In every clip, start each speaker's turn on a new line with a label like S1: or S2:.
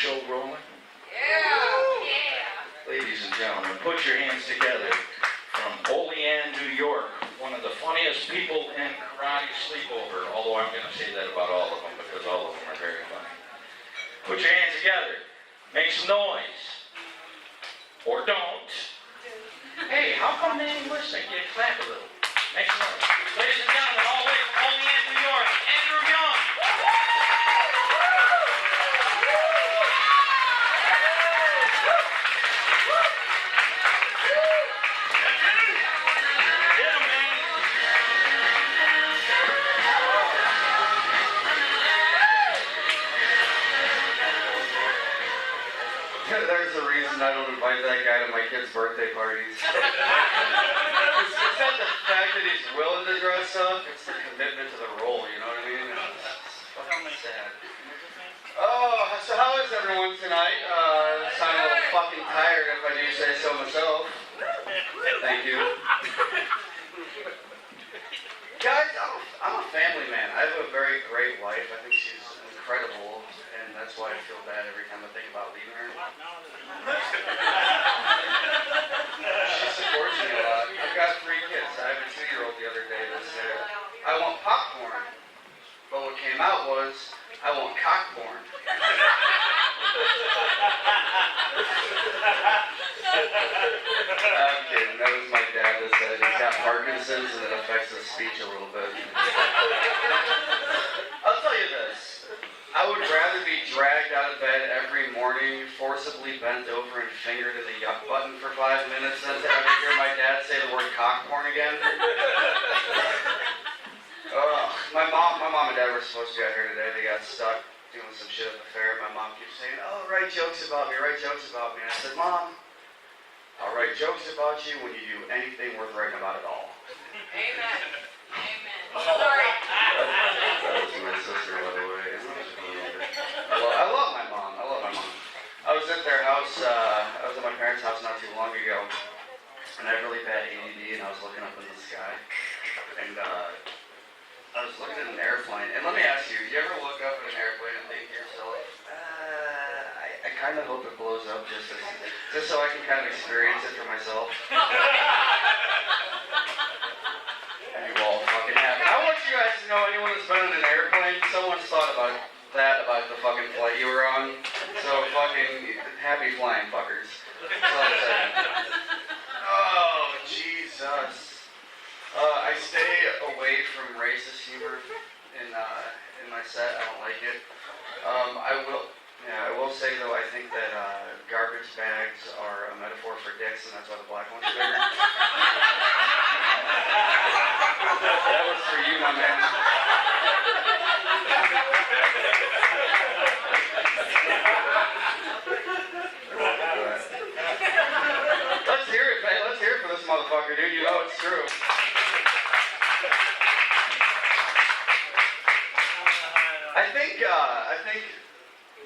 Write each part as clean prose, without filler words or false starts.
S1: show rolling?
S2: Yeah.
S1: Ladies and gentlemen, put your hands together. From Olean, New York, one of the funniest people in Karate Sleepover, although I'm going to say that about all of them because all of them are very funny. Put your hands together. Make some noise. Or don't. Hey, how come they ain't listening? Can you clap a little? Make some noise. Ladies and gentlemen, all the way from Olean, New York, Andrew Young.
S3: There's a reason I don't invite that guy to my kids' birthday parties. It's not the fact that he's willing to dress up, it's the commitment to the role, you know what I mean? It's fucking sad. Oh, so how is everyone tonight? Sound a little fucking tired if I do say so myself. Thank you. Guys, I'm a family man. I have a very great wife. I think she's incredible, and that's why I feel bad every time I think about leaving her. She supports me a lot. I've got 3 kids. I have a 2-year-old the other day that said, I want popcorn. But what came out was, I want cockporn. I'm kidding. That was my dad that said he's got Parkinson's and it affects his speech a little bit. I'll tell you this. I would rather be dragged out of bed every morning, forcibly bent over and fingered in the yuck button for 5 minutes than to ever hear my dad say the word cockporn again. My mom and dad were supposed to get here today. They got stuck doing some shit at the fair. My mom keeps saying, oh, write jokes about me, write jokes about me. And I said, Mom, I'll write jokes about you when you do anything worth writing about at all.
S2: Amen. Amen. Sorry.
S3: That was my sister, by the way. Well, I love my mom. I was at their house, I was at my parents' house not too long ago, and I had really bad ADD, and I was looking up in the sky, and I was looking at an airplane, and let me ask you, do you ever look up at an airplane and think to yourself, I kind of hope it blows up just so I can kind of experience it for myself? And you all fucking have it. I want you guys to know, anyone that's been in an airplane, someone's thought about that, about the fucking flight you were on. So fucking happy flying, fuckers. That's all I'm saying. Oh, Jesus. I stay away from racist humor in my set. I don't like it. I will say though, I think that garbage bags are a metaphor for dicks, and that's why the black one's bigger. That was for you, my man. Let's hear it, man. Let's hear it for this motherfucker, dude. You know it's true. I think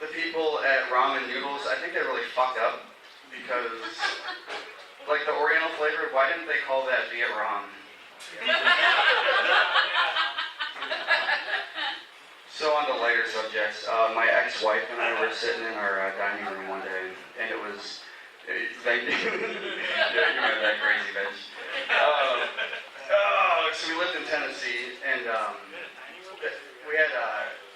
S3: the people at Ramen Noodles, I think they really fucked up because, like the Oriental flavor, why didn't they call that Viet Ram? So on to lighter subjects, my ex-wife and I were sitting in our dining room one day, and it was, thank you, yeah, you remember that crazy bitch. So we lived in Tennessee, and we had,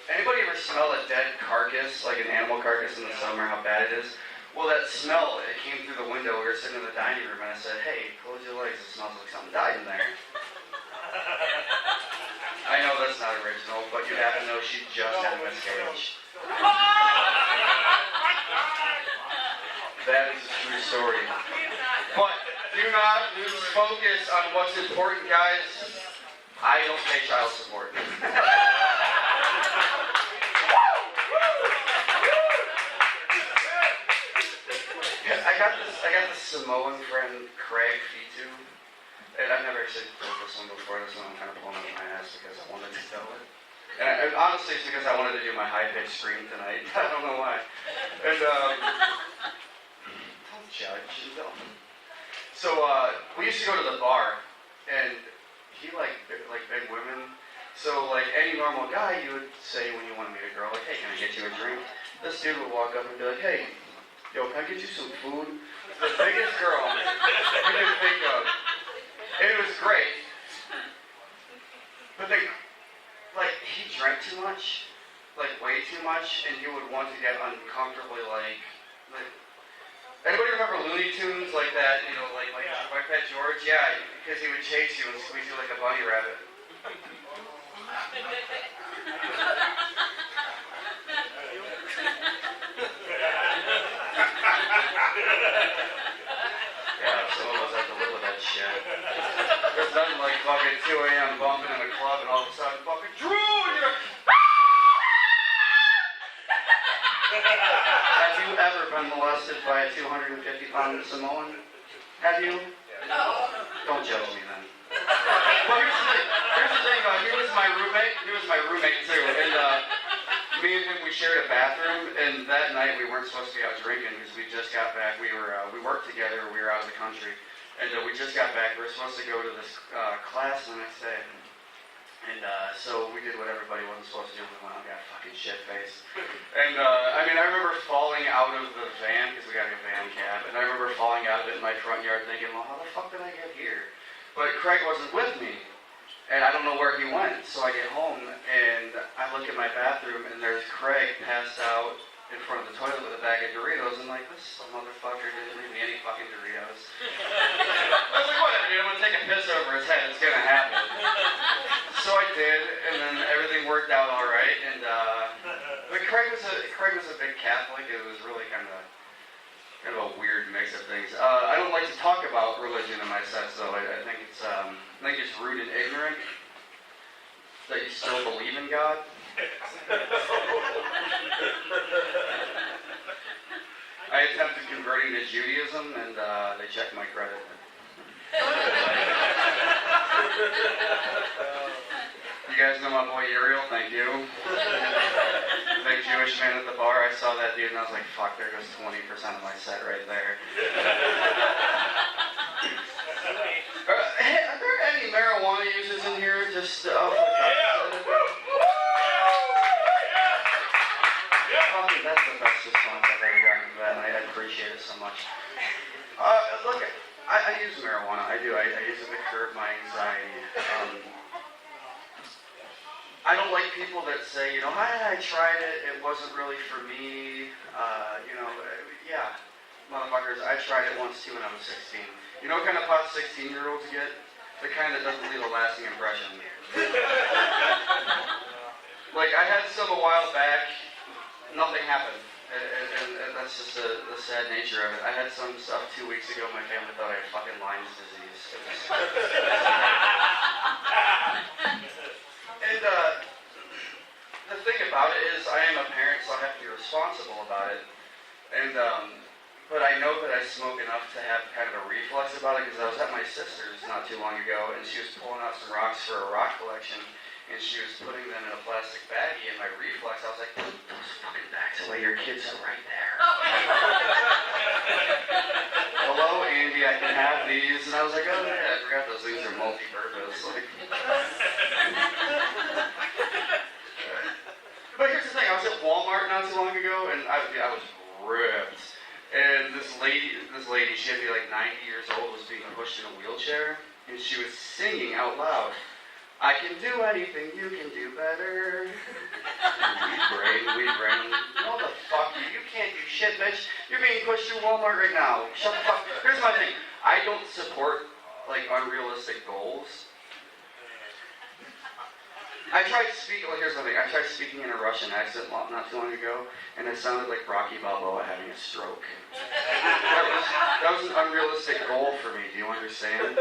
S3: anybody ever smell a dead carcass, like an animal carcass in the summer, how bad it is? Well, that smell, it came through the window. We were sitting in the dining room, and I said, hey, close your legs, it smells like something died in there. I know that's not original, but you have to know she just had a miscarriage. That is a true story. But do not lose focus on what's important, guys. I don't pay child support. I got this Samoan friend, Craig Fitu, and I've never actually told this one before. This one I'm kind of blowing up my ass because I wanted to tell it. And honestly, it's because I wanted to do my high-pitched scream tonight. I don't know why. And don't judge. Don't. So we used to go to the bar, and he liked big women. So like any normal guy, you would say when you want to meet a girl, like, hey, can I get you a drink? this dude would walk up and be like, hey, yo, can I get you some food? The biggest girl you could think of. And it was great. But they, like, he drank too much, like way too much, and he would want to get uncomfortably like anybody remember Looney Tunes like that, you know, like My Pet George? Yeah, because he would chase you and squeeze you like a bunny rabbit. Yeah, some of us have to live with that shit. There's nothing like fucking 2 a.m. bumping in a club and all of a sudden fucking Drew, and you're like, have you ever been molested by a 250-pound Samoan? Have you?
S2: No.
S3: Don't judge me then. Well, here's the thing, he was my roommate. He was my roommate too, and me and him, we shared a bathroom. And that night we weren't supposed to be out drinking because we just got back. We worked together. We were out of the country, and we just got back. We were supposed to go to this class the next day. And so we did what everybody wasn't supposed to do. We went out and got fucking shit-faced. And I remember falling out of the van, because we got a van cab, and I remember falling out of it in my front yard thinking, well, how the fuck did I get here? But Craig wasn't with me, and I don't know where he went. So I get home, and I look at my bathroom, and there's Craig passed out in front of the toilet with a bag of Doritos. I'm like, this motherfucker didn't leave me any fucking Doritos. I was like, whatever, dude, I'm gonna take a piss over his head. It's gonna happen. So I did, and then everything worked out all right. And but Craig was a big Catholic. It was really kind of a weird mix of things. I don't like to talk about religion in my sets, though. I think it's rude and ignorant that you still believe in God. I attempted converting to Judaism, and they checked my credit. You guys know my boy Uriel? Thank you. The big Jewish man at the bar. I saw that dude, and I was like, fuck, there goes 20% of my set right there. Hey, are there any marijuana users in here? Just, that's the best response I've ever gotten to that, and I appreciate it so much. Look, I use marijuana. I do. I use it to curb my anxiety. I don't like people that say, I tried it. It wasn't really for me. Yeah, motherfuckers. I tried it once too when I was 16. You know what kind of pot 16-year-olds get? The kind that doesn't leave a lasting impression. Like I had some a while back. Nothing happened, and that's just the sad nature of it. I had some stuff 2 weeks ago. My family thought I had fucking Lyme's disease. And the thing about it is, I am a parent, so I have to be responsible about it. And but I know that I smoke enough to have kind of a reflex about it, because I was at my sister's not too long ago, and she was pulling out some rocks for a rock collection. And she was putting them in a plastic baggie, and my reflex, I was like, put those fucking bags away, your kids are right there. Hello, Andy, I can have these. And I was like, oh yeah, I forgot those things are multi-purpose. But here's the thing, I was at Walmart not too long ago, and I was ripped. And this lady, she had to be like 90 years old, was being pushed in a wheelchair, and she was singing out loud. I can do anything, you can do better. We brain. No the fuck you can't do shit, bitch. You're being pushed through Walmart right now. Shut the fuck. Here's my thing. I don't support unrealistic goals. Here's the thing. I tried speaking in a Russian accent not too long ago, and it sounded like Rocky Balboa having a stroke. That was an unrealistic goal for me. Do you understand?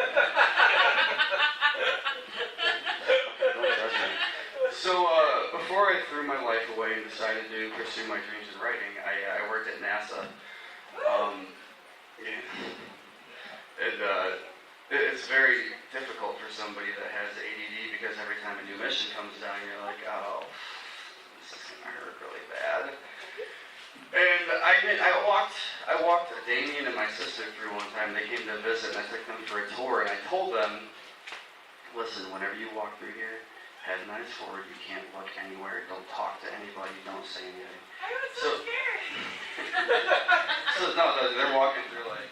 S3: So, before I threw my life away and decided to pursue my dreams in writing, I worked at NASA. It's very difficult for somebody that has ADD, because every time a new mission comes down, you're like, oh, this is gonna hurt really bad. And I walked Damien and my sister through one time. They came to visit, and I took them for a tour, and I told them, listen, whenever you walk through here, head nice forward, you can't look anywhere, don't talk to anybody, don't say anything.
S2: I was so scared.
S3: So no, they're walking through like,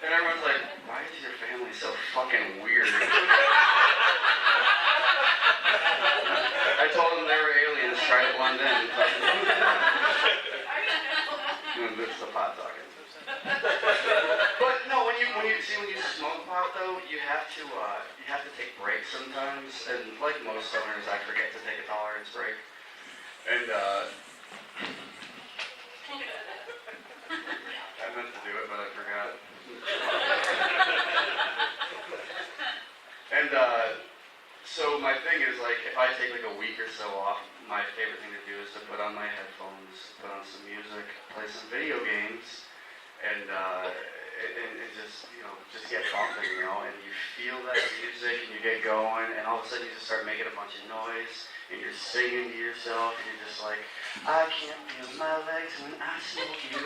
S3: and everyone's like, why is your family so fucking weird? I told them they were aliens, try to blend in. It's the pot talking. But no, when you smoke pot though, you have to take breaks sometimes, and like most stoners, I forget to take a tolerance break. And I meant to do it, but I forgot. And so my thing is like, if I take like a week or so off, my favorite thing to do is to put on my headphones, put on some music, play some video games, and just just get bumping, and you feel that music and you get going, and all of a sudden you just start making a bunch of noise, and you're singing to yourself, and you're just like, I can't feel my legs when I smoke you.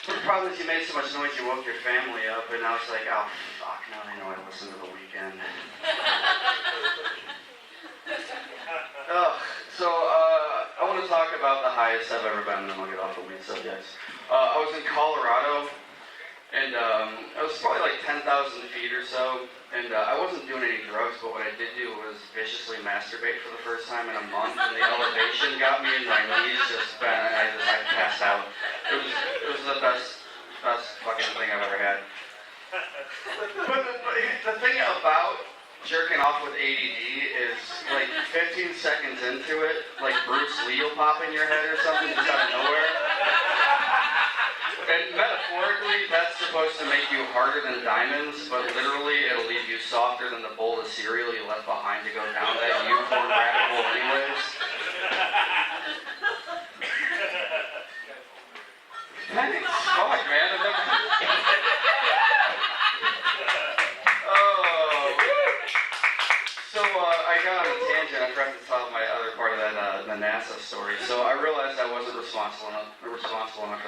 S3: The problem is you made so much noise you woke your family up, and I was like, oh fuck, now they know I listen to The Weeknd. So I want to talk about the highest I've ever been, and then we'll get off the weed subjects. I was in Colorado, and I was probably like 10,000 feet or so, and I wasn't doing any drugs, but what I did do was viciously masturbate for the first time in a month, and the elevation got me, and my knees just bent, I passed out. It was the best fucking thing I've ever had. But the thing about jerking off with ADD is like 15 seconds into it, like Bruce Lee will pop in your head or something just out of nowhere. And metaphorically, that's supposed to make you harder than diamonds, but literally it'll leave you softer than the bowl of cereal you left behind to go down that unicorn rabbit hole anyways. Thanks. Fuck, man. I got on a tangent. I forgot to tell my other part of that, the NASA story. So I realized I wasn't responsible enough for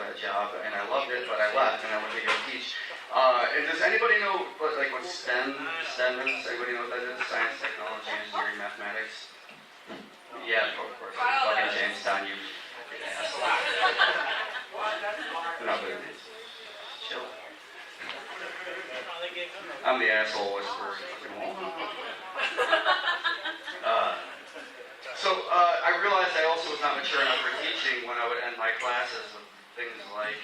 S3: that job, and I loved it, but I left and I went to go teach. And does anybody know what STEM is? Anybody know what that is? Science, technology, engineering, mathematics. Yeah, of course. Fucking Jamestown, you fucking asshole. No, but chill. I'm the asshole whisperer. I realized I also was not mature enough for teaching when I would end my classes with things like,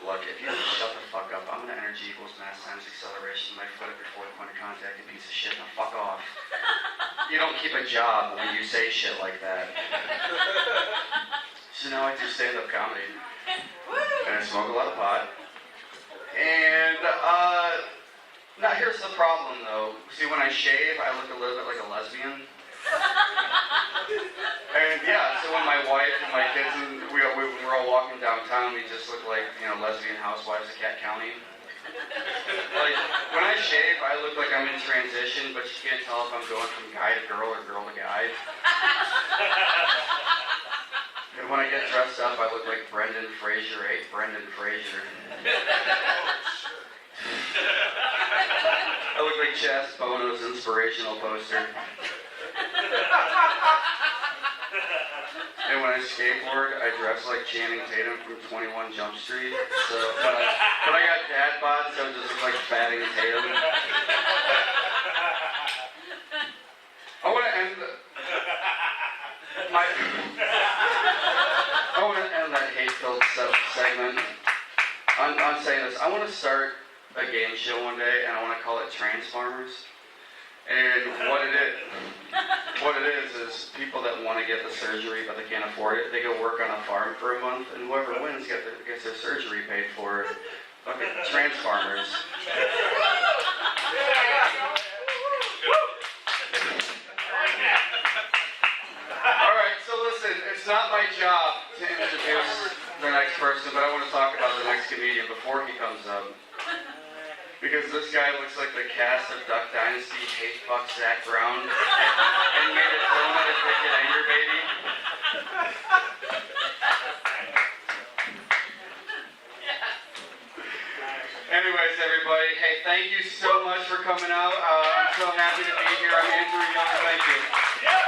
S3: look, if you don't shut the fuck up, I'm going to energy equals mass times acceleration, my foot at your fourth point of contact, you piece of shit, now fuck off. You don't keep a job when you say shit like that. So now I do stand-up comedy. And I smoke a lot of pot. And, now here's the problem though. See, when I shave, I look a little bit like a lesbian. And yeah, so when my wife and my kids, and we're all walking downtown, we just look like, lesbian housewives of Cat County. Like, when I shave, I look like I'm in transition, but you can't tell if I'm going from guy to girl or girl to guy. And when I get dressed up, I look like Brendan Fraser, Brendan Fraser. I look like Chas Bono's inspirational poster. And when I skateboard, I dress like Channing Tatum from 21 Jump Street. So, but I got dad bod, so it just looks like fatting Tatum. I want to end that hate-filled segment on saying this. I want to start a game show one day, and I want to call it Transformers. And what it is people that want to get the surgery but they can't afford it, they go work on a farm for a month, and whoever wins gets their surgery paid for. Okay, Transformers. Alright, so listen, it's not my job to introduce the next person, but I want to talk about the next comedian before he comes up. Because this guy looks like the cast of Duck Dynasty hate fuck Zach Brown and made a film at a Wicked Anger Baby. Anyways, everybody, hey, thank you so much for coming out. so happy to be here. I'm Andrew Young. Thank you.